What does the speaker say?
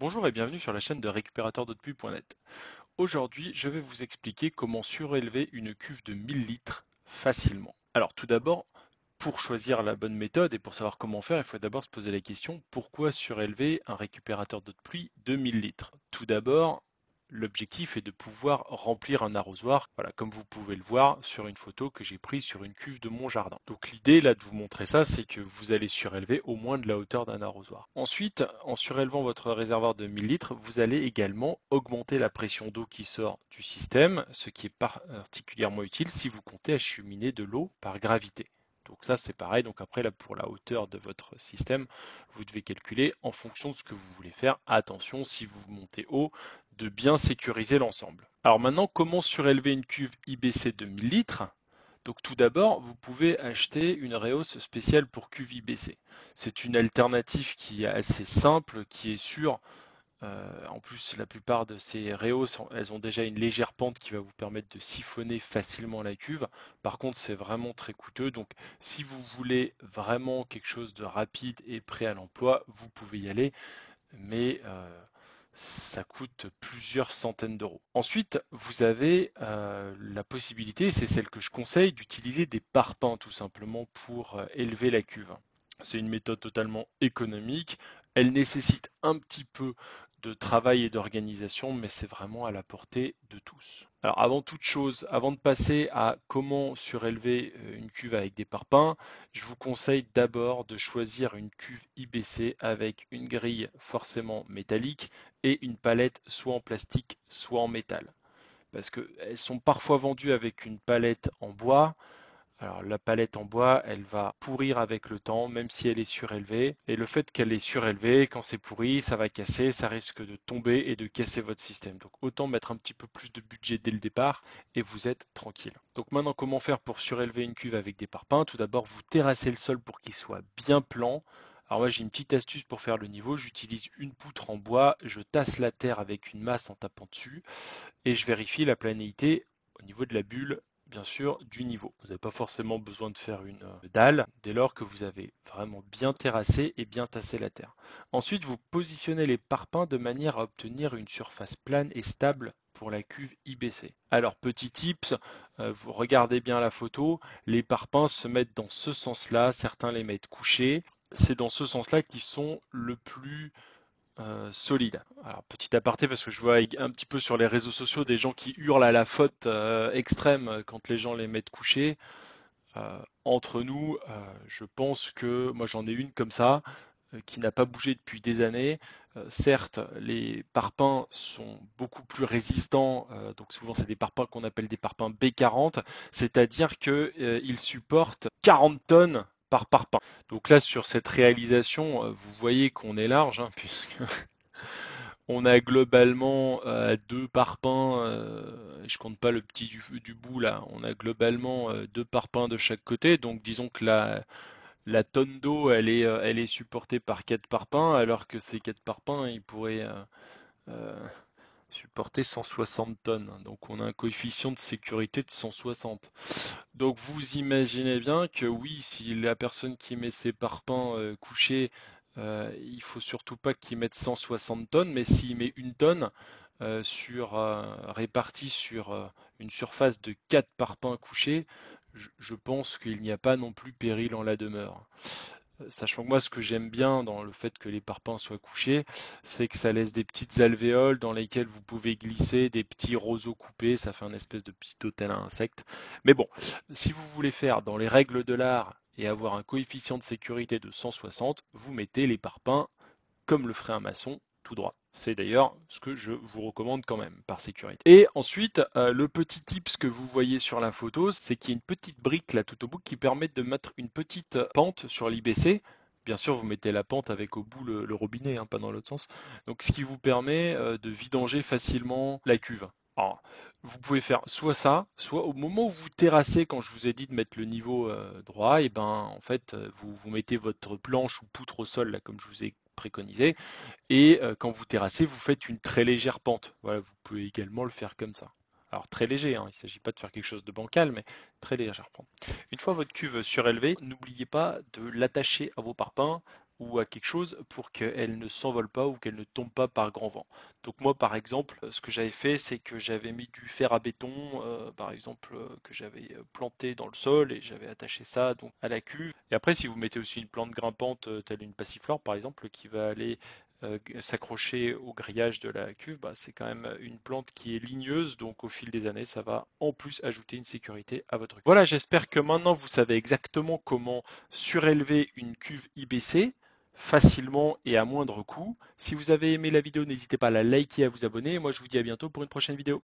Bonjour et bienvenue sur la chaîne de récupérateur.net. Aujourd'hui, je vais vous expliquer comment surélever une cuve de 1000 litres facilement. Alors tout d'abord, pour choisir la bonne méthode et pour savoir comment faire, il faut d'abord se poser la question pourquoi surélever un récupérateur d'eau de pluie de 1000 litres? Tout d'abord, l'objectif est de pouvoir remplir un arrosoir, voilà, comme vous pouvez le voir sur une photo que j'ai prise sur une cuve de mon jardin. Donc l'idée là de vous montrer ça, c'est que vous allez surélever au moins de la hauteur d'un arrosoir. Ensuite, en surélevant votre réservoir de 1000 litres, vous allez également augmenter la pression d'eau qui sort du système, ce qui est particulièrement utile si vous comptez acheminer de l'eau par gravité. Donc ça c'est pareil, donc après là pour la hauteur de votre système, vous devez calculer en fonction de ce que vous voulez faire. Attention, si vous montez haut, de bien sécuriser l'ensemble. Alors maintenant, comment surélever une cuve IBC de 1000 litres? Donc tout d'abord, vous pouvez acheter une réhausse spéciale pour cuve IBC. C'est une alternative qui est assez simple, qui est sûre. En plus, la plupart de ces réhausses, elles ont déjà une légère pente qui va vous permettre de siphonner facilement la cuve. Par contre, c'est vraiment très coûteux. Donc, si vous voulez vraiment quelque chose de rapide et prêt à l'emploi, vous pouvez y aller, mais ça coûte plusieurs centaines d'euros. Ensuite, vous avez la possibilité, c'est celle que je conseille, d'utiliser des parpaings tout simplement pour élever la cuve. C'est une méthode totalement économique. Elle nécessite un petit peu de travail et d'organisation, mais c'est vraiment à la portée de tous. Alors avant toute chose, avant de passer à comment surélever une cuve avec des parpaings, je vous conseille d'abord de choisir une cuve IBC avec une grille forcément métallique et une palette soit en plastique, soit en métal. Parce qu'elles sont parfois vendues avec une palette en bois. Alors la palette en bois, elle va pourrir avec le temps, même si elle est surélevée. Et le fait qu'elle est surélevée, quand c'est pourri, ça va casser, ça risque de tomber et de casser votre système. Donc autant mettre un petit peu plus de budget dès le départ et vous êtes tranquille. Donc maintenant, comment faire pour surélever une cuve avec des parpaings? Tout d'abord, vous terrassez le sol pour qu'il soit bien plan. Alors moi j'ai une petite astuce pour faire le niveau, j'utilise une poutre en bois, je tasse la terre avec une masse en tapant dessus et je vérifie la planéité au niveau de la bulle, bien sûr, du niveau. Vous n'avez pas forcément besoin de faire une dalle dès lors que vous avez vraiment bien terrassé et bien tassé la terre. Ensuite, vous positionnez les parpaings de manière à obtenir une surface plane et stable pour la cuve IBC. Alors, petit tips, vous regardez bien la photo, les parpaings se mettent dans ce sens-là, certains les mettent couchés. C'est dans ce sens-là qu'ils sont le plus solide. Alors, petit aparté, parce que je vois un petit peu sur les réseaux sociaux des gens qui hurlent à la faute extrême quand les gens les mettent couchés. Entre nous, je pense que moi j'en ai une comme ça qui n'a pas bougé depuis des années. Certes, les parpaings sont beaucoup plus résistants, donc souvent c'est des parpaings qu'on appelle des parpaings B40, c'est-à-dire qu'ils supportent 40 tonnes par parpaing. Donc là, sur cette réalisation, vous voyez qu'on est large, hein, puisque on a globalement deux parpaings, je compte pas le petit du bout là, on a globalement deux parpaings de chaque côté, donc disons que la tonne d'eau elle est supportée par quatre parpaings, alors que ces quatre parpaings ils pourraient euh, supporter 160 tonnes. Donc on a un coefficient de sécurité de 160. Donc vous imaginez bien que oui, si la personne qui met ses parpaings couchés, il faut surtout pas qu'il mette 160 tonnes, mais s'il met une tonne répartie sur une surface de 4 parpaings couchés, je pense qu'il n'y a pas non plus péril en la demeure. Sachant que moi, ce que j'aime bien dans le fait que les parpaings soient couchés, c'est que ça laisse des petites alvéoles dans lesquelles vous pouvez glisser des petits roseaux coupés. Ça fait un espèce de petit hôtel à insectes. Mais bon, si vous voulez faire dans les règles de l'art et avoir un coefficient de sécurité de 160, vous mettez les parpaings comme le ferait un maçon, tout droit. C'est d'ailleurs ce que je vous recommande quand même, par sécurité. Et ensuite, le petit tips que vous voyez sur la photo, c'est qu'il y a une petite brique là tout au bout qui permet de mettre une petite pente sur l'IBC. Bien sûr, vous mettez la pente avec au bout le robinet, hein, pas dans l'autre sens. Donc, ce qui vous permet de vidanger facilement la cuve. Alors, vous pouvez faire soit ça, soit au moment où vous terrassez, quand je vous ai dit de mettre le niveau droit, et ben en fait vous mettez votre planche ou poutre au sol là, comme je vous ai préconisé, et quand vous terrassez, vous faites une très légère pente. Voilà, vous pouvez également le faire comme ça. Alors très léger, hein, il ne s'agit pas de faire quelque chose de bancal, mais très légère pente. Une fois votre cuve surélevée, n'oubliez pas de l'attacher à vos parpaings ou à quelque chose pour qu'elle ne s'envole pas ou qu'elle ne tombe pas par grand vent. Donc moi par exemple, ce que j'avais fait, c'est que j'avais mis du fer à béton, par exemple, que j'avais planté dans le sol et j'avais attaché ça donc à la cuve. Et après, si vous mettez aussi une plante grimpante telle une passiflore par exemple, qui va aller s'accrocher au grillage de la cuve, bah, c'est quand même une plante qui est ligneuse, donc au fil des années, ça va en plus ajouter une sécurité à votre cuve. Voilà, j'espère que maintenant vous savez exactement comment surélever une cuve IBC facilement et à moindre coût. Si vous avez aimé la vidéo, n'hésitez pas à la liker et à vous abonner. Moi, je vous dis à bientôt pour une prochaine vidéo.